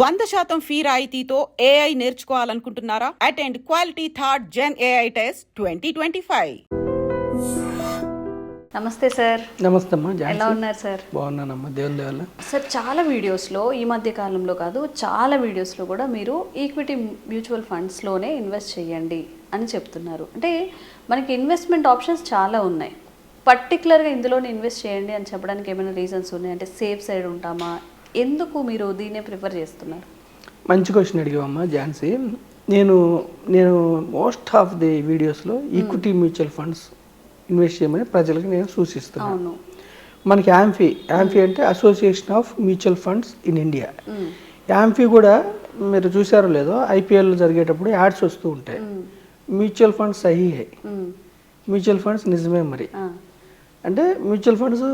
100% fee రాయితీతో AI నేర్చుకోవాలనుకుంటున్నారా? Attend quality third gen AI test 2025. నమస్తే సార్. నమస్తే అమ్మా. ఎలా ఉన్నారు సార్? బాగున్నానమ్మా, దేవుని దయ వల్ల. సార్, చాలా వీడియోస్లో ఈ మధ్య కాలంలో కాదు, చాలా వీడియోస్లో కూడా మీరు ఈక్విటీ మ్యూచువల్ ఫండ్స్లోనే ఇన్వెస్ట్ చేయండి అని చెప్తున్నారు. అంటే మనకి ఇన్వెస్ట్మెంట్ ఆప్షన్స్ చాలా ఉన్నాయి, పర్టికులర్గా ఇందులోనే ఇన్వెస్ట్ చేయండి అని చెప్పడానికి ఏమైనా రీజన్స్ ఉన్నాయి? అంటే సేఫ్ సైడ్ ఉంటామా? ఎందుకు మీరు దీన్నే ప్రిఫర్ చేస్తున్నారు? మంచి క్వశ్చన్ అడిగావమ్మా ఝాన్సీ. నేను మోస్ట్ ఆఫ్ ది వీడియోస్లో ఈక్విటీ మ్యూచువల్ ఫండ్స్ ఇన్వెస్ట్ చేయమని ప్రజలకు నేను సూచిస్తున్నాను. మనకి యాంఫీ అంటే association of mutual funds in India. Amphi కూడా మీరు చూసారో లేదో, ఐపీఎల్ జరిగేటప్పుడు యాడ్స్ వస్తూ ఉంటాయి, mutual funds Sahih high, mutual funds నిజమే. మరి అంటే మ్యూచువల్ ఫండ్స్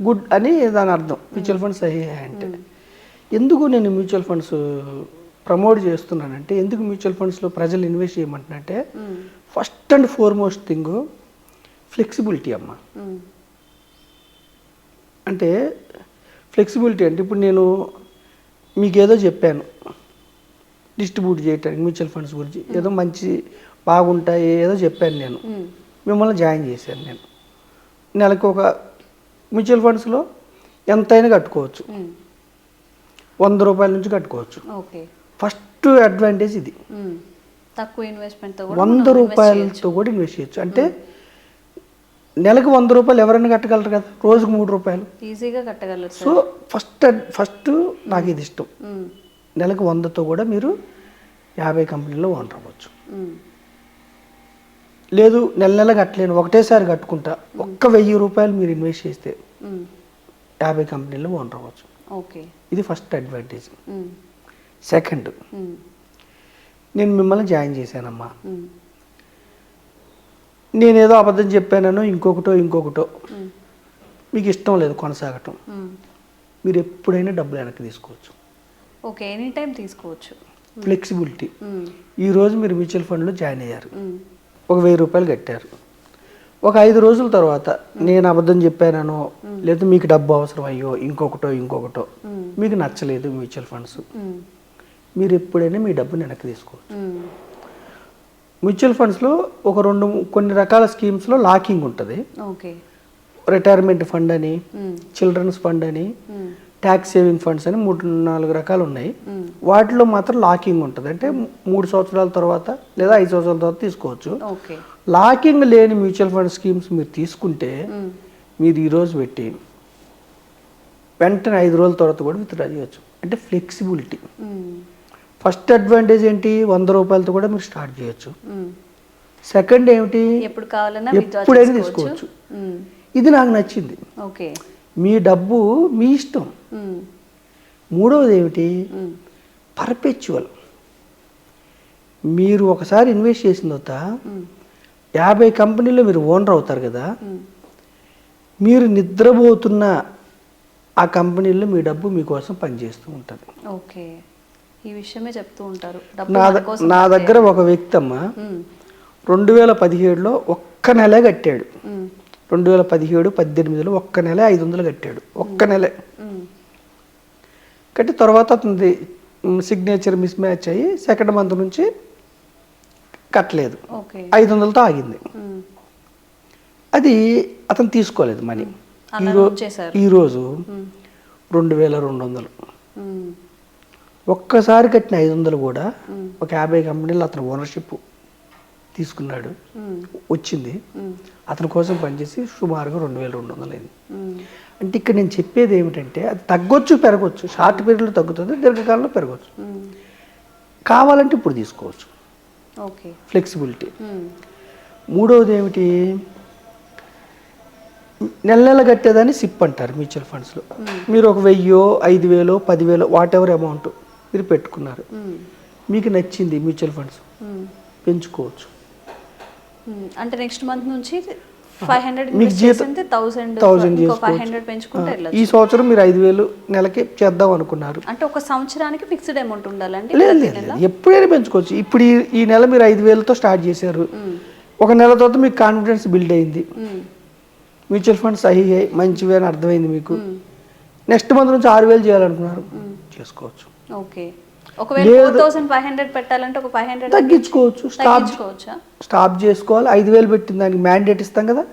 గుడ్ అని దాని అర్థం, మ్యూచువల్ ఫండ్స్ సహీ హై అంటే. ఎందుకు నేను మ్యూచువల్ ఫండ్స్ ప్రమోట్ చేస్తున్నానంటే, ఎందుకు మ్యూచువల్ ఫండ్స్లో ప్రజలు ఇన్వెస్ట్ చేయమంటున్నంటే, first and foremost thing flexibility అమ్మ. అంటే ఫ్లెక్సిబిలిటీ అంటే ఇప్పుడు నేను మీకు ఏదో చెప్పాను డిస్ట్రిబ్యూట్ చేయటానికి మ్యూచువల్ ఫండ్స్ గురించి, ఏదో మంచి బాగుంటాయి ఏదో చెప్పాను, నేను మిమ్మల్ని జాయిన్ చేశాను. నేను నెలకు ఒక మ్యూచువల్ ఫండ్స్లో ఎంతైనా కట్టుకోవచ్చు, 100 రూపాయల నుంచి కట్టుకోవచ్చు. ఫస్ట్ అడ్వాంటేజ్ ఇది, తక్కువ ఇన్వెస్ట్మెంట్ 100 రూపాయలతో కూడా ఇన్వెస్ట్ చేయొచ్చు. అంటే నెలకు 100 రూపాయలు ఎవరైనా కట్టగలరు కదా, రోజుకు 3 రూపాయలు ఈజీగా కట్టగలరు. సో ఫస్ట్ నాకు ఇది ఇష్టం. నెలకు 100తో కూడా మీరు 50 కంపెనీలో ఓనర్ అవ్వచ్చు. లేదు నెల కట్టలేను, ఒకటేసారి కట్టుకుంటా, 1000 రూపాయలు మీరు ఇన్వెస్ట్ చేస్తే 50 కంపెనీలో ఓనర్ అవ్వచ్చు. ఇది ఫస్ట్ అడ్వాంటేజ్. సెకండ్, నేను మిమ్మల్ని జాయిన్ చేశానమ్మా, నేనేదో అబద్ధం చెప్పానో ఇంకొకటో మీకు ఇష్టం లేదు కొనసాగటం, మీరు ఎప్పుడైనా డబ్బులు వెనక్కి తీసుకోవచ్చు. ఎనీ టైం తీసుకోవచ్చు. ఫ్లెక్సిబిలిటీ. ఈరోజు మీరు మ్యూచువల్ ఫండ్లో జాయిన్ అయ్యారు, ఒక 1000 రూపాయలు కట్టారు, ఒక 5 రోజుల తర్వాత నేను అబద్ధం చెప్పానో లేదా మీకు డబ్బు అవసరం అయ్యో ఇంకొకటో మీకు నచ్చలేదు మ్యూచువల్ ఫండ్స్, మీరు ఎప్పుడైనా మీ డబ్బుని వెనక్కి తీసుకోవచ్చు. మ్యూచువల్ ఫండ్స్లో కొన్ని రకాల స్కీమ్స్లో లాకింగ్ ఉంటుంది. రిటైర్మెంట్ ఫండ్ అని, చిల్డ్రన్స్ ఫండ్ అని, ట్యాక్స్ సేవింగ్ ఫండ్స్ అని 3-4 రకాలు ఉన్నాయి. వాటిలో మాత్రం లాకింగ్ ఉంటుంది. అంటే 3 సంవత్సరాల తర్వాత లేదా 5 సంవత్సరాల తర్వాత తీసుకోవచ్చు. లాకింగ్ లేని మ్యూచువల్ ఫండ్ స్కీమ్స్ మీరు తీసుకుంటే మీరు ఈరోజు పెట్టి వెంటనే 5 రోజుల తర్వాత కూడా విత్డ్రా చేయొచ్చు. అంటే ఫ్లెక్సిబిలిటీ. ఫస్ట్ అడ్వాంటేజ్ ఏంటి, 100 రూపాయలతో కూడా మీరు స్టార్ట్ చేయొచ్చు. సెకండ్ ఏమిటి, ఎప్పుడైనా తీసుకోవచ్చు. ఇది నాకు నచ్చింది. మీ డబ్బు మీ ఇష్టం. మూడవది ఏమిటి, పర్పెచువల్. మీరు ఒకసారి ఇన్వెస్ట్ చేసిన తర్వాత 50 కంపెనీలో మీరు ఓనర్ అవుతారు కదా, మీరు నిద్రపోతున్న ఆ కంపెనీలో మీ డబ్బు మీకోసం పనిచేస్తూ ఉంటుంది. ఈ విషయమే చెప్తూ ఉంటారు. నా దగ్గర ఒక వ్యక్తి అమ్మ 2017లో ఒక్క నెలే కట్టాడు. 2017-18లో ఒక్క నెల 500 కట్టాడు. ఒక్క నెలే కట్టి తర్వాత అతనిది సిగ్నేచర్ మిస్ మ్యాచ్ అయ్యి సెకండ్ మంత్ నుంచి కట్టలేదు, 500తో ఆగింది. అది అతను తీసుకోలేదు మనీ. ఈరోజు 2200. ఒక్కసారి కట్టిన 500 కూడా ఒక 50 కంపెనీలు అతను ఓనర్షిప్ తీసుకున్నాడు, వచ్చింది. అతని కోసం పనిచేసి సుమారుగా 2200 అయింది. అంటే ఇక్కడ నేను చెప్పేది ఏమిటంటే, అది తగ్గొచ్చు పెరగచ్చు, షార్ట్ పీరియడ్లో తగ్గుతుంది, దీర్ఘకాలంలో పెరగచ్చు. కావాలంటే ఇప్పుడు తీసుకోవచ్చు. ఫ్లెక్సిబిలిటీ. మూడవది ఏమిటి, నెల కట్టేదాన్ని సిప్ అంటారు మ్యూచువల్ ఫండ్స్లో. మీరు ఒక 1000, 5000, 10,000 వాట్ ఎవర్ అమౌంట్ మీరు పెట్టుకున్నారు, మీకు నచ్చింది మ్యూచువల్ ఫండ్స్ పెంచుకోవచ్చు. అంటే నెక్స్ట్ మంత్ నుంచి 500 పెంచుకుంటే ఈ సంవత్సరం మీరు 5,000 నెలకి చేద్దాం అనుకున్నారు అంటే ఒక సంవత్సరానికి ఫిక్స్డ్ అమౌంట్ ఉండాలండి? లేదు, ఎప్పుడైనా పెంచుకోవచ్చు. ఇప్పుడు ఈ నెల మీరు 5,000తో స్టార్ట్ చేశారు, ఒక నెల తర్వాత మీకు కాన్ఫిడెన్స్ బిల్డ్ అయింది, మ్యూచువల్ ఫండ్స్ మంచివి అని అర్థమైంది మీకు, నెక్స్ట్ మంత్ నుంచి 6,000 చేయాలనుకున్నారు, చేసుకోవచ్చు. ఓకే. ఒకవేళ 4500 పెట్టాలంటే ఒక 500 తగ్గించుకోవచ్చు. తగ్గించుకోవచ్చా? స్టాప్ చేసుకోవాలి. 5000 పెట్టిన దానికి మ్యాండేట్ ఇస్తాం కదా,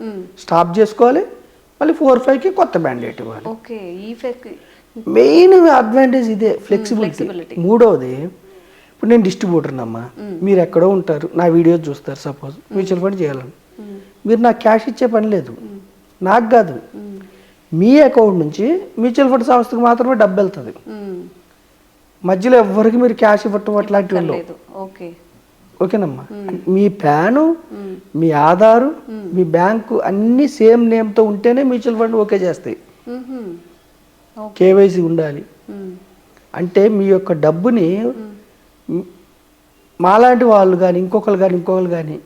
స్టాప్ చేసుకోవాలి. మళ్ళీ 4-5కి కొత్త మ్యాండేట్ ఇవ్వాలి. ఓకే. మెయిన్ అడ్వాంటేజ్ ఇదే, ఫ్లెక్సిబిలిటీ. మూడవది, ఇప్పుడు నేను డిస్ట్రిబ్యూటర్నమ్మా, మీరు ఎక్కడో ఉంటారు, నా వీడియోస్ చూస్తారు, సపోజ్ మ్యూచువల్ ఫండ్ చేయాలని, మీరు నాకు క్యాష్ ఇచ్చే పని లేదు, నాకు కాదు, మీ అకౌంట్ నుంచి మ్యూచువల్ ఫండ్ సంస్థకు మాత్రమే డబ్బు వెళ్తుంది. మధ్యలో ఎవరికి మీరు క్యాష్ ఇవ్వటం అట్లాంటివి ఉండవు. ఓకేనమ్మా. మీ ప్యాను, మీ ఆధారు, మీ బ్యాంకు అన్ని సేమ్ నేమ్తో ఉంటేనే మ్యూచువల్ ఫండ్ ఓకే చేస్తాయి. కేవైసీ ఉండాలి. అంటే మీ యొక్క డబ్బుని మాలాంటి వాళ్ళు కానీ ఇంకొకరు కానీ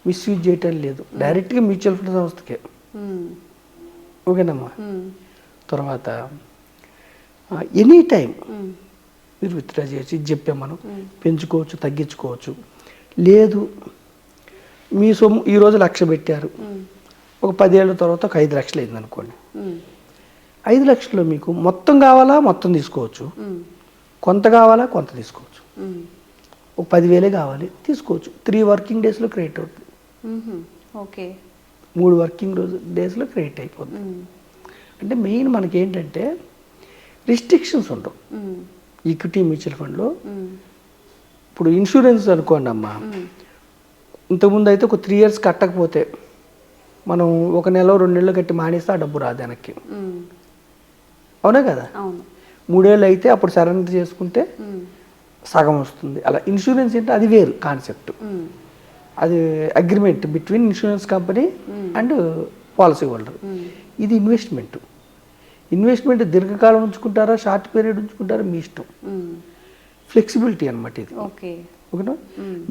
మిస్యూజ్ చేయటం లేదు, డైరెక్ట్గా మ్యూచువల్ ఫండ్ సంస్థకే. ఓకేనమ్మా. తర్వాత ఎనీ టైం మీరు విత్డ్రా చేయొచ్చు. ఇది చెప్పాం మనం, పెంచుకోవచ్చు, తగ్గించుకోవచ్చు. లేదు మీ సొమ్ము ఈరోజు 1,00,000 పెట్టారు, ఒక 10 ఏళ్ళ తర్వాత ఒక 5 లక్షలు అయింది అనుకోండి. 5 లక్షల్లో మీకు మొత్తం కావాలా, మొత్తం తీసుకోవచ్చు, కొంత కావాలా, కొంత తీసుకోవచ్చు. ఒక 10,000 కావాలి, తీసుకోవచ్చు. 3 వర్కింగ్ డేస్లో క్రెడిట్ అవుతుంది. ఓకే. 3 వర్కింగ్ డేస్లో క్రెడిట్ అయిపోతుంది. అంటే మెయిన్ మనకి ఏంటంటే రిస్ట్రిక్షన్స్ ఉండవు ఈక్విటీ మ్యూచువల్ ఫండ్లో. ఇప్పుడు ఇన్సూరెన్స్ అనుకోండి అమ్మా, ఇంతకుముందు అయితే ఒక 3 years కట్టకపోతే మనం 1 నెల 2 నెలలు కట్టి మానేస్తే ఆ డబ్బు రాదు వెనక్కి. అవునా కదా? 3 ఏళ్ళు అయితే అప్పుడు సరెండర్ చేసుకుంటే సగం వస్తుంది. అలా ఇన్సూరెన్స్ అంటే అది వేరు కాన్సెప్ట్. అది agreement between insurance company and policy holder. ఇది ఇన్వెస్ట్మెంట్ దీర్ఘకాలం ఉంచుకుంటారా, షార్ట్ పీరియడ్ ఉంచుకుంటారా, మీ ఇష్టం. ఫ్లెక్సిబిలిటీ అనమాట ఇది. ఓకేనా?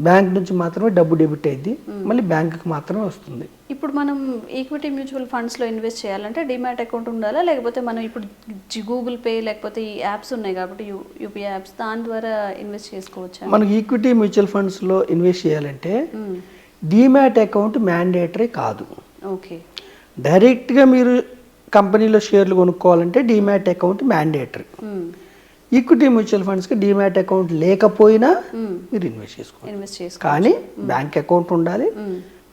బ్యాంక్ నుంచి మాత్రమే డబ్బు డెబిట్ అయింది, మళ్ళీ బ్యాంకుకి మాత్రమే వస్తుంది. ఇప్పుడు మనం ఈక్విటీ మ్యూచువల్ ఫండ్స్లో ఇన్వెస్ట్ చేయాలంటే డిమాట్ అకౌంట్ ఉండాలా, లేకపోతే మనం ఇప్పుడు గూగుల్ పే లేకపోతే ఈ యాప్స్ ఉన్నాయి కాబట్టి యూపీఐ యాప్స్, దాని ద్వారా ఇన్వెస్ట్ చేసుకోవచ్చా? మనకి ఈక్విటీ మ్యూచువల్ ఫండ్స్లో ఇన్వెస్ట్ చేయాలంటే డిమాట్ అకౌంట్ మ్యాండేటరీ కాదు. ఓకే. డైరెక్ట్గా మీరు కంపెనీలో షేర్లు కొనుక్కోవాలంటే demat account mandatory. Equity mutual ఫండ్స్కి డిమాట్ అకౌంట్ లేకపోయినా మీరు ఇన్వెస్ట్ చేసుకోవాలి. కానీ బ్యాంక్ అకౌంట్ ఉండాలి,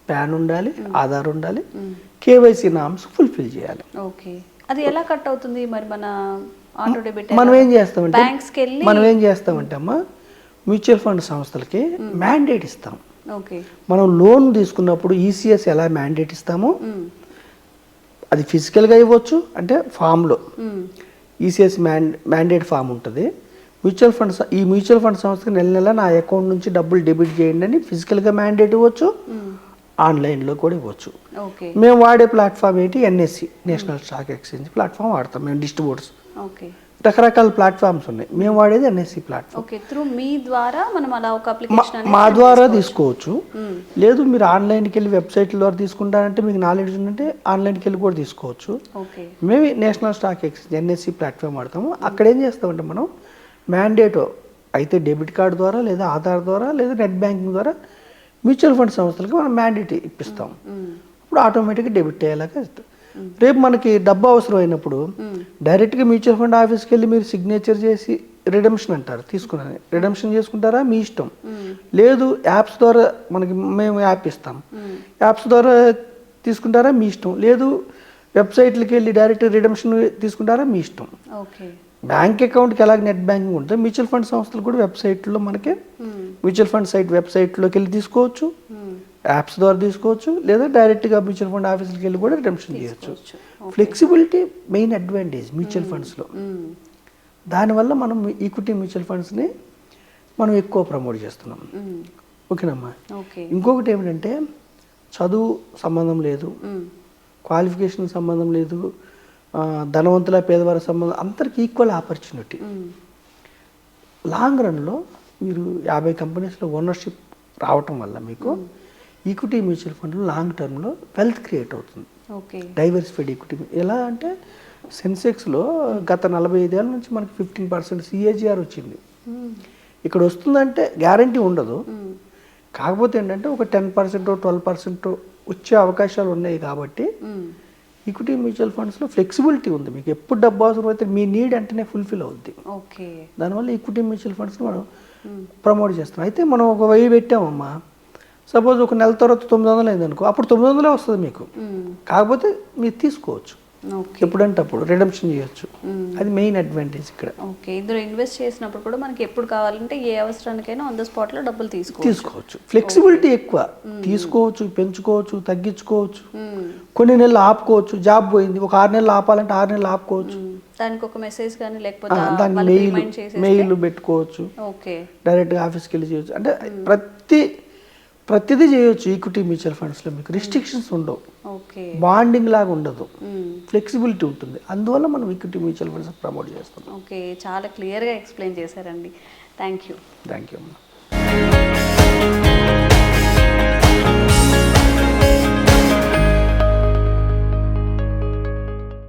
పాన్ ఉండాలి, ఆధార్ ఉండాలి, కేవైసీ నామ్స్ ఫుల్ఫిల్ చేయాలి. ఓకే. అది ఎలా కట్ అవుతుంది మరి? మన ఆటో డెబిట్ మనం ఏం చేస్తామంటే అమ్మా, మ్యూచువల్ ఫండ్ సంస్థలకి మ్యాండేట్ ఇస్తాం. మనం లోన్ తీసుకున్నప్పుడు ఈసీఎస్ ఎలా మ్యాండేట్ ఇస్తామో అది ఫిజికల్గా ఇవ్వచ్చు, అంటే ఫామ్లో ఈసీఎస్ మ్యాండేట్ ఫామ్ ఉంటుంది. ఈ మ్యూచువల్ ఫండ్ సంస్థకి నెల నా అకౌంట్ నుంచి డబ్బులు డెబిట్ చేయండి అని ఫిజికల్గా మ్యాండేట్ ఇవ్వచ్చు, ఆన్లైన్లో కూడా ఇవ్వచ్చు. మేము వాడే ప్లాట్ఫామ్ ఏంటి, NSC, national stock exchange platform వాడతాం మేము డిస్ట్రిబ్యూటర్స్. రకరకాల ప్లాట్ఫామ్స్ ఉన్నాయి, మేము వాడేది ఎన్ఎస్సి ప్లాట్ఫామ్. మా ద్వారా తీసుకోవచ్చు. లేదు మీరు ఆన్లైన్కి వెళ్ళి వెబ్సైట్ల ద్వారా తీసుకుంటారంటే మీకు నాలెడ్జ్ ఉందంటే ఆన్లైన్కి వెళ్ళి కూడా తీసుకోవచ్చు. మేము national stock exchange NSC platform వాడతాము. అక్కడ ఏం చేస్తామంటే మనం మ్యాండేట్ అయితే డెబిట్ కార్డు ద్వారా లేదా ఆధార్ ద్వారా లేదా నెట్ బ్యాంకింగ్ ద్వారా మ్యూచువల్ ఫండ్ సంస్థలకి మనం మ్యాండేట్ ఇప్పిస్తాం. అప్పుడు ఆటోమేటిక్గా డెబిట్ అయ్యేలాగా ఇస్తాం. రేపు మనకి డబ్బు అవసరం అయినప్పుడు డైరెక్ట్గా మ్యూచువల్ ఫండ్ ఆఫీస్కి వెళ్ళి మీరు సిగ్నేచర్ చేసి రిడమ్షన్ అంటారు, తీసుకున్నాను రిడమ్షన్ చేసుకుంటారా మీ ఇష్టం. లేదు యాప్స్ ద్వారా మేము యాప్ ఇస్తాం, యాప్స్ ద్వారా తీసుకుంటారా మీ ఇష్టం. లేదు వెబ్సైట్లకి వెళ్ళి డైరెక్ట్ రిడమ్షన్ తీసుకుంటారా మీ ఇష్టం. బ్యాంక్ అకౌంట్కి ఎలాగ నెట్ బ్యాంకింగ్ ఉంటుంది, మ్యూచువల్ ఫండ్ సంస్థలు కూడా వెబ్సైట్లో మనకి మ్యూచువల్ ఫండ్ వెబ్సైట్లోకి వెళ్ళి తీసుకోవచ్చు, యాప్స్ ద్వారా తీసుకోవచ్చు, లేదా డైరెక్ట్గా మ్యూచువల్ ఫండ్ ఆఫీసులకి వెళ్ళి కూడా రిడమ్షన్ చేయొచ్చు. ఫ్లెక్సిబిలిటీ మెయిన్ అడ్వాంటేజ్ మ్యూచువల్ ఫండ్స్లో. దానివల్ల మనం ఈక్విటీ మ్యూచువల్ ఫండ్స్ని మనం ఎక్కువ ప్రమోట్ చేస్తున్నాం. ఓకేనమ్మా. ఇంకొకటి ఏమిటంటే చదువు సంబంధం లేదు, క్వాలిఫికేషన్ సంబంధం లేదు, ధనవంతుల పేదవారి సంబంధం, అందరికి ఈక్వల్ ఆపర్చునిటీ. లాంగ్ రన్లో మీరు 50 కంపెనీస్లో ఓనర్షిప్ రావటం వల్ల మీకు ఈక్విటీ మ్యూచువల్ ఫండ్లో లాంగ్ టర్మ్లో వెల్త్ క్రియేట్ అవుతుంది. డైవర్సిఫైడ్ ఈక్విటీ ఎలా అంటే సెన్సెక్స్లో గత 45 ఏళ్ళ నుంచి మనకి 15% CAGR వచ్చింది. ఇక్కడ వస్తుందంటే గ్యారంటీ ఉండదు, కాకపోతే ఏంటంటే ఒక 10% 12% వచ్చే అవకాశాలు ఉన్నాయి. కాబట్టి ఈక్విటీ మ్యూచువల్ ఫండ్స్లో ఫ్లెక్సిబిలిటీ ఉంది. మీకు ఎప్పుడు డబ్బు అవసరం అయితే మీ నీడ్ అంటేనే ఫుల్ఫిల్ అవుద్ది. ఓకే. దానివల్ల ఈక్విటీ మ్యూచువల్ ఫండ్స్ని మనం ప్రమోట్ చేస్తాం. అయితే మనం ఒక 1000 పెట్టామమ్మా, సపోజ్ ఒక నెల తర్వాత 900 అయింది అనుకో, అప్పుడు 900 వస్తుంది మీకు. కాకపోతే మీరు తీసుకోవచ్చు ఓకే. ఎప్పుడంటే అప్పుడు రిడమ్షన్ చేయొచ్చు. అది మెయిన్ అడ్వాంటేజ్ ఇక్కడ. ఓకే. ఇందులో ఇన్వెస్ట్ చేసినప్పుడు కూడా మనకి ఎప్పుడు కావాలంటే ఏ అవసరానికైనా ఆన్ ద స్పాట్లో డబ్బులు తీసుకోవచ్చు. ఫ్లెక్సిబిలిటీ ఎక్కువ, తీసుకోవచ్చు, పెంచుకోవచ్చు, తగ్గించుకోవచ్చు, కొన్ని నెలలు ఆపుకోవచ్చు. జాబ్ పోయింది, ఒక 6 నెలలు ఆపాలంటే 6 నెలలు ఆపుకోవచ్చు. దానికి ఒక మెసేజ్ కానీ లేకపోతే దానికి మెయిల్ పెట్టుకోవచ్చు, ఓకే, డైరెక్ట్గా ఆఫీస్కి వెళ్ళి చేయొచ్చు. అంటే ప్రతిదీ చేయొచ్చు ఈక్విటీ మ్యూచువల్ ఫండ్స్లో. మీకు రిస్ట్రిక్షన్స్ ఉండవు, ఓకే, బాండింగ్ లాగా ఉండదు, ఫ్లెక్సిబిలిటీ ఉంటుంది. అందువల్ల మనం ఈక్విటీ మ్యూచువల్ ఫండ్స్ ప్రమోట్ చేస్తాం. ఓకే. చాలా క్లియర్గా ఎక్స్ప్లెయిన్ చేశారండి. Thank you. థ్యాంక్ యూ అమ్మా.